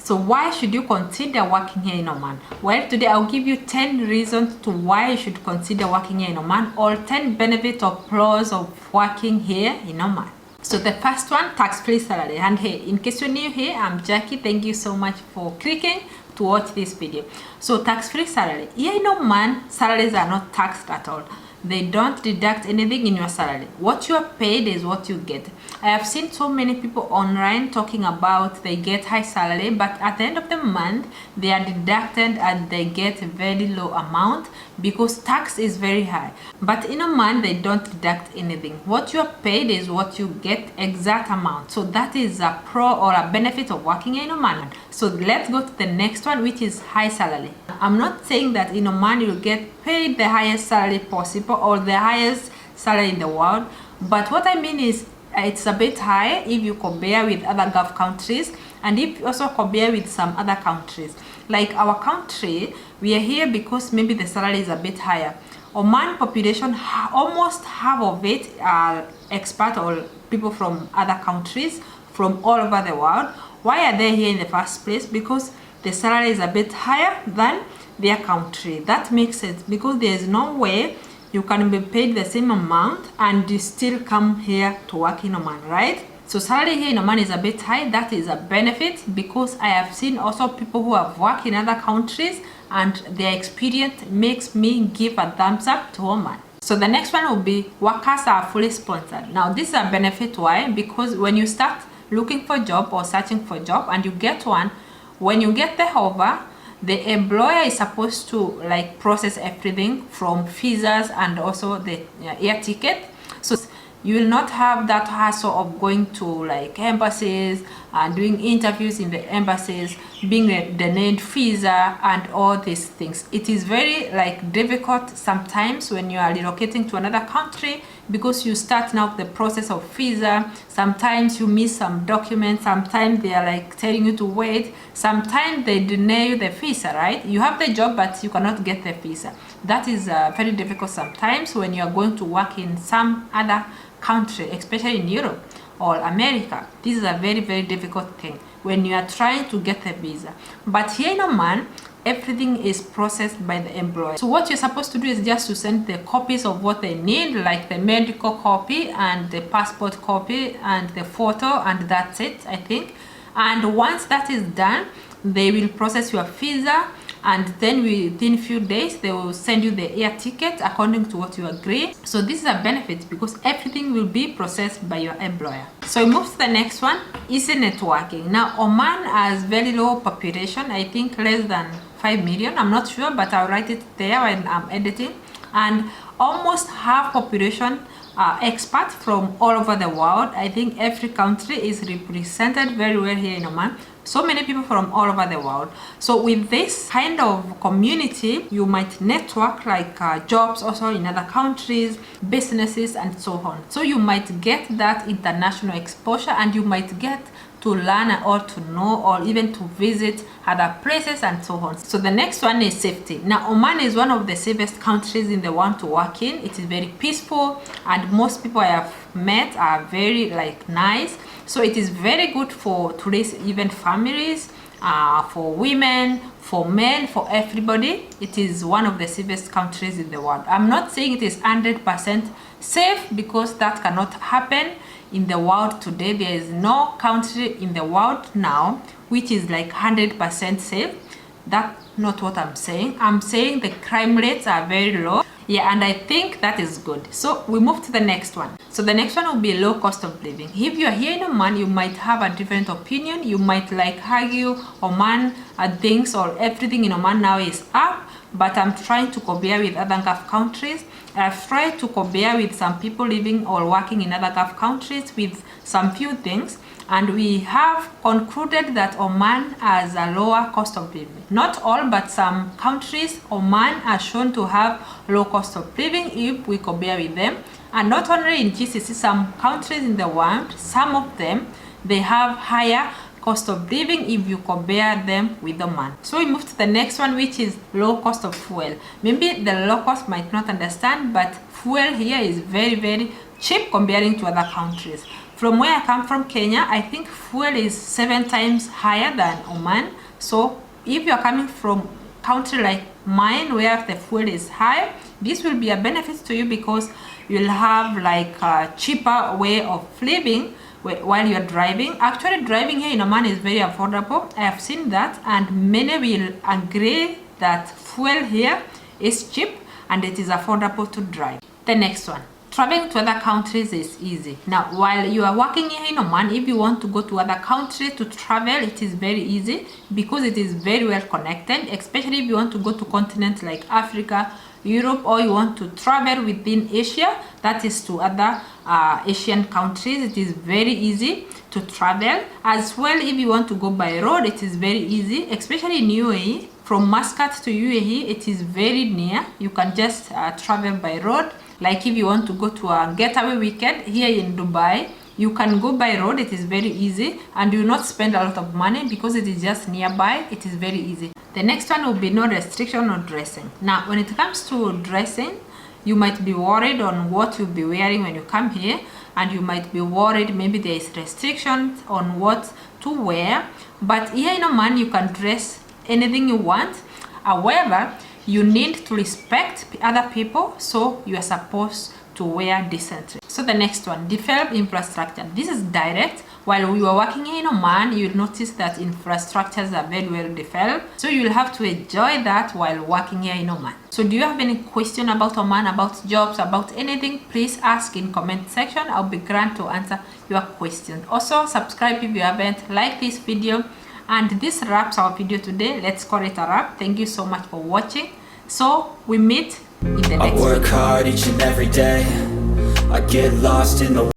So why should you consider working here in Oman? Well, today I'll give you 10 reasons to why you should consider working here in Oman, or 10 benefits or pros of working here in Oman. So the first one, tax-free salary. And hey, in case you're new here, I'm Jackie. Thank you so much for clicking to watch this video. So tax-free salary. Here in Oman, salaries are not taxed at all. They don't deduct anything in your salary. What you are paid is what you get. I have seen so many people online talking about they get high salary, but at the end of the month they are deducted and they get a very low amount because tax is very high. But in Oman they don't deduct anything. What you are paid is what you get, exact amount. So that is a pro or a benefit of working in Oman. So let's go to the next one, which is high salary. I'm not saying that in Oman you'll get paid the highest salary possible or the highest salary in the world, but what I mean is it's a bit high if you compare with other Gulf countries, and if you also compare with some other countries. Like our country, we are here because maybe the salary is a bit higher. Oman population, almost half of it are expat or people from other countries from all over the world. Why are they here in the first place? Because the salary is a bit higher than their country. That makes sense, because there is no way you can be paid the same amount and you still come here to work in Oman, right? So salary here in Oman is a bit high. That is a benefit, because I have seen also people who have worked in other countries and their experience makes me give a thumbs up to Oman. So the next one will be workers are fully sponsored. Now this is a benefit. Why? Because when you start looking for a job or searching for a job and you get one, when you get the offer, the employer is supposed to like process everything from visas and also the air ticket. So you will not have that hassle of going to like embassies and doing interviews in the embassies, being denied visa and all these things. It is very like difficult sometimes when you are relocating to another country, because you start now the process of visa. Sometimes you miss some documents, sometimes they are like telling you to wait, sometimes they deny you the visa, right? You have the job but you cannot get the visa. That is very difficult sometimes when you are going to work in some other country, especially in Europe or America. This is a very, very difficult thing when you are trying to get a visa. But here in Oman, everything is processed by the employer. So what you're supposed to do is just to send the copies of what they need, like the medical copy and the passport copy and the photo, and that's it, I think. And once that is done, they will process your visa, and then within few days they will send you the air ticket according to what you agree. So this is a benefit because everything will be processed by your employer. So we move to the next one, easy networking. Now Oman has very low population, I think less than 5 million, I'm not sure, but I'll write it there when I'm editing. And almost half population are expats from all over the world. I think every country is represented very well here in Oman. So many people from all over the world. So with this kind of community, you might network like jobs also in other countries, businesses and so on. So you might get that international exposure, and you might get to learn or to know or even to visit other places and so on. So the next one is safety. Now Oman is one of the safest countries in the world to work in. It is very peaceful, and most people I have met are very like nice. So it is very good for today's even families, for women, for men, for everybody. It is one of the safest countries in the world. I'm not saying it is 100% safe, because that cannot happen in the world today. There is no country in the world now which is like 100% safe. That's not what I'm saying. I'm saying the crime rates are very low. Yeah, and I think that is good. So we move to the next one. So the next one will be low cost of living. If you are here in Oman, you might have a different opinion. You might like argue Oman things or everything in Oman now is up, but I'm trying to compare with other Gulf countries. I've tried to compare with some people living or working in other Gulf countries with some few things, and we have concluded that Oman has a lower cost of living. Not all, but some countries, Oman are shown to have low cost of living if we compare with them. And not only in GCC, some countries in the world, some of them, they have higher cost of living if you compare them with Oman. So we move to the next one, which is low cost of fuel. Maybe the low cost might not understand, but fuel here is very, very cheap comparing to other countries. From where I come from, Kenya, I think fuel is 7 times higher than Oman. So if you're coming from country like mine where the fuel is high, this will be a benefit to you because you'll have like a cheaper way of living while you're driving. Actually, driving here in Oman is very affordable. I have seen that, and many will agree that fuel here is cheap and it is affordable to drive. The next one, traveling to other countries is easy. Now, while you are working here in Oman, if you want to go to other countries to travel, it is very easy because it is very well connected, especially if you want to go to continents like Africa, Europe, or you want to travel within Asia, that is to other Asian countries. It is very easy to travel. As well, if you want to go by road, it is very easy, especially in UAE. From Muscat to UAE, it is very near. You can just travel by road. Like if you want to go to a getaway weekend here in Dubai, you can go by road. It is very easy and you will not spend a lot of money because it is just nearby. It is very easy. The next one will be no restriction on dressing. Now, when it comes to dressing, you might be worried on what you'll be wearing when you come here, and you might be worried maybe there is restrictions on what to wear. But here in Oman, you can dress anything you want. However, you need to respect other people, so you are supposed to wear decently. So the next one, develop infrastructure. This is direct. While we were working in Oman, you'll notice that infrastructures are very well developed. So you'll have to enjoy that while working here in Oman. So do you have any question about Oman, about jobs, about anything? Please ask in comment section. I'll be glad to answer your questions. Also, subscribe if you haven't. Like this video. And this wraps our video today. Let's call it a wrap. Thank you so much for watching. So we meet in the next video. I work hard each and every day. I get lost in the